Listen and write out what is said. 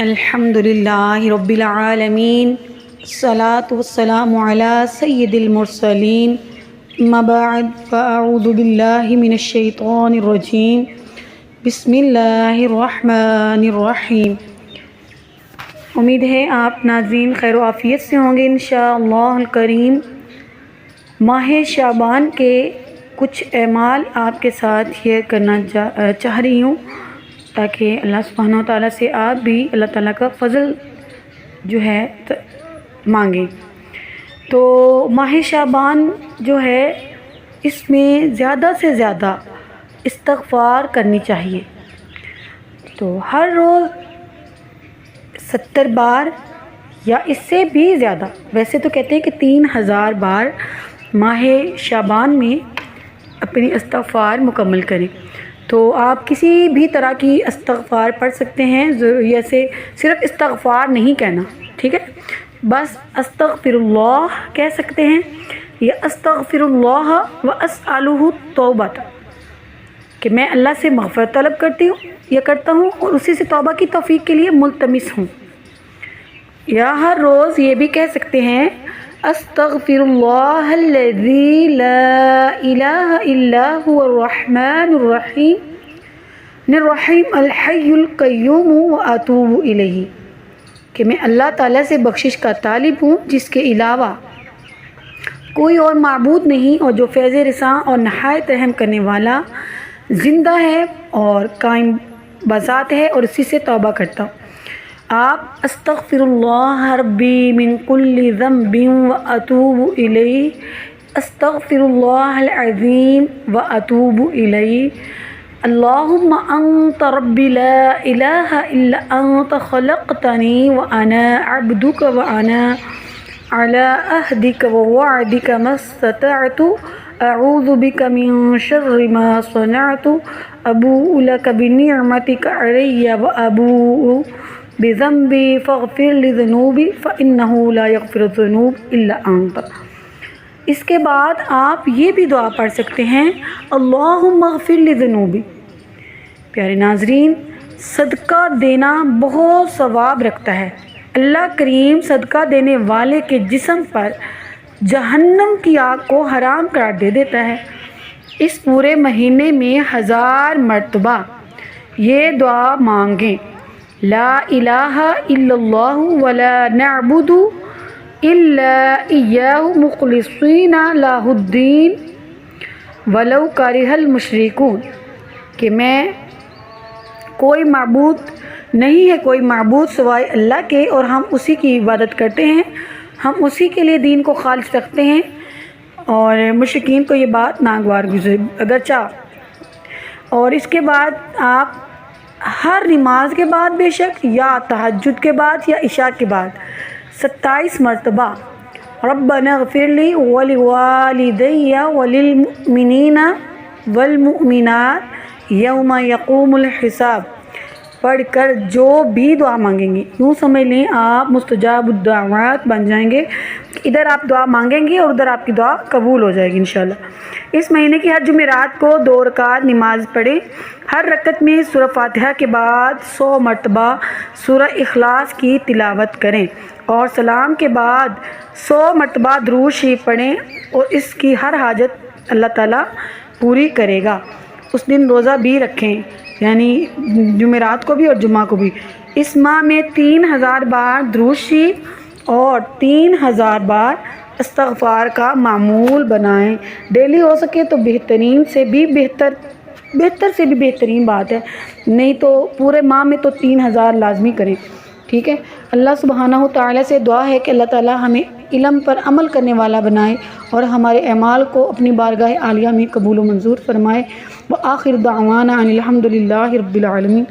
الحمد للہ رب العالمین، الصلاۃ والسلام علی سید المرسلین، اما بعد فاعوذ باللہ من الشیطان الرجیم، بسم اللہ الرحمن الرحیم۔ امید ہے آپ ناظرین خیر و عافیت سے ہوں گے انشاءاللہ الکریم۔ ماہ شعبان کے کچھ اعمال آپ کے ساتھ شیئر کرنا چاہ رہی ہوں، تاکہ اللہ سبحانہ و تعالیٰ سے آپ بھی اللہ تعالیٰ کا فضل جو ہے مانگیں۔ تو ماہ شعبان جو ہے اس میں زیادہ سے زیادہ استغفار کرنی چاہیے۔ تو ہر روز 70 بار یا اس سے بھی زیادہ، ویسے تو کہتے ہیں کہ 3000 بار ماہ شعبان میں اپنی استغفار مکمل کریں۔ تو آپ کسی بھی طرح کی استغفار پڑھ سکتے ہیں، جیسے صرف استغفار نہیں کہنا، ٹھیک ہے، بس استغفر اللہ کہہ سکتے ہیں، یا استغفر اللہ واسألہ توبۃ، کہ میں اللہ سے مغفرت طلب کرتی ہوں یا کرتا ہوں اور اسی سے توبہ کی توفیق کے لیے ملتمس ہوں۔ یا ہر روز یہ بھی کہہ سکتے ہیں استغفر اللہ الذی لا الہ الا هو الرحمن الرحیم الحی القیوم واتوب الیہ، کہ میں اللہ تعالیٰ سے بخشش کا طالب ہوں جس کے علاوہ کوئی اور معبود نہیں، اور جو فیض رساں اور نہایت رحم کرنے والا زندہ ہے اور قائم بذات ہے، اور اسی سے توبہ کرتا ہوں۔ آپ استغفر اللہ ربی من کل ذنب واتوب الیہ، استغفر اللہ العظیم واتوب الیہ، اللہم انت ربی لا الہ الا انت خلقتنی وانا عبدک وانا علی عہدک ووعدک ما استطعت اعوذ بک من شر ما صنعت ابوء لک بنعمتک علی وابوء بذنبی فاغفر لی ذنوبی فإنہ لا یغفر الذنوب الا انت۔ اس کے بعد آپ یہ بھی دعا پڑھ سکتے ہیں اللہم اغفر لی ذنوبی۔ پیارے ناظرین، صدقہ دینا بہت ثواب رکھتا ہے۔ اللہ کریم صدقہ دینے والے کے جسم پر جہنم کی آگ کو حرام قرار دے دیتا ہے۔ اس پورے مہینے میں 1000 مرتبہ یہ دعا مانگیں، لا الہ الا اللہ ولا نعبد الا ایاہ مخلصین لہ الدین ولو کرہ المشرکون، کہ میں کوئی معبود نہیں ہے، کوئی معبود سوائے اللہ کے، اور ہم اسی کی عبادت کرتے ہیں، ہم اسی کے لیے دین کو خالص رکھتے ہیں، اور مشرکین کو یہ بات ناگوار گزرے اگرچہ۔ اور اس کے بعد آپ ہر نماز کے بعد بے شک، یا تہجد کے بعد یا عشاء کے بعد 27 مرتبہ ربنا اغفر لی ولوالدی وللمؤمنین والمؤمنات یوم یقوم الحساب پڑھ کر جو بھی دعا مانگیں گے، یوں سمجھ لیں آپ مستجاب الدعوات بن جائیں گے، ادھر آپ دعا مانگیں گے اور ادھر آپ کی دعا قبول ہو جائے گی انشاءاللہ۔ اس مہینے کی ہر جمعرات کو 2 رکعت نماز پڑھیں، ہر رکعت میں سورہ فاتحہ کے بعد 100 مرتبہ سورہ اخلاص کی تلاوت کریں، اور سلام کے بعد 100 مرتبہ درود شریف پڑھیں، اور اس کی ہر حاجت اللہ تعالیٰ پوری کرے گا۔ اس دن روزہ بھی رکھیں، یعنی جمعرات کو بھی اور جمعہ کو بھی۔ اس ماہ میں 3000 بار درود شریف اور 3000 بار استغفار کا معمول بنائیں۔ ڈیلی ہو سکے تو بہترین سے بھی بہتر سے بھی بہترین بات ہے، نہیں تو پورے ماہ میں تو 3000 لازمی کریں، ٹھیک ہے۔ اللہ سبحانہ و تعالیٰ سے دعا ہے کہ اللہ تعالیٰ ہمیں علم پر عمل کرنے والا بنائے، اور ہمارے اعمال کو اپنی بارگاہ عالیہ میں قبول و منظور فرمائے۔ وآخر دعوانا ان الحمد للہ رب العالمین۔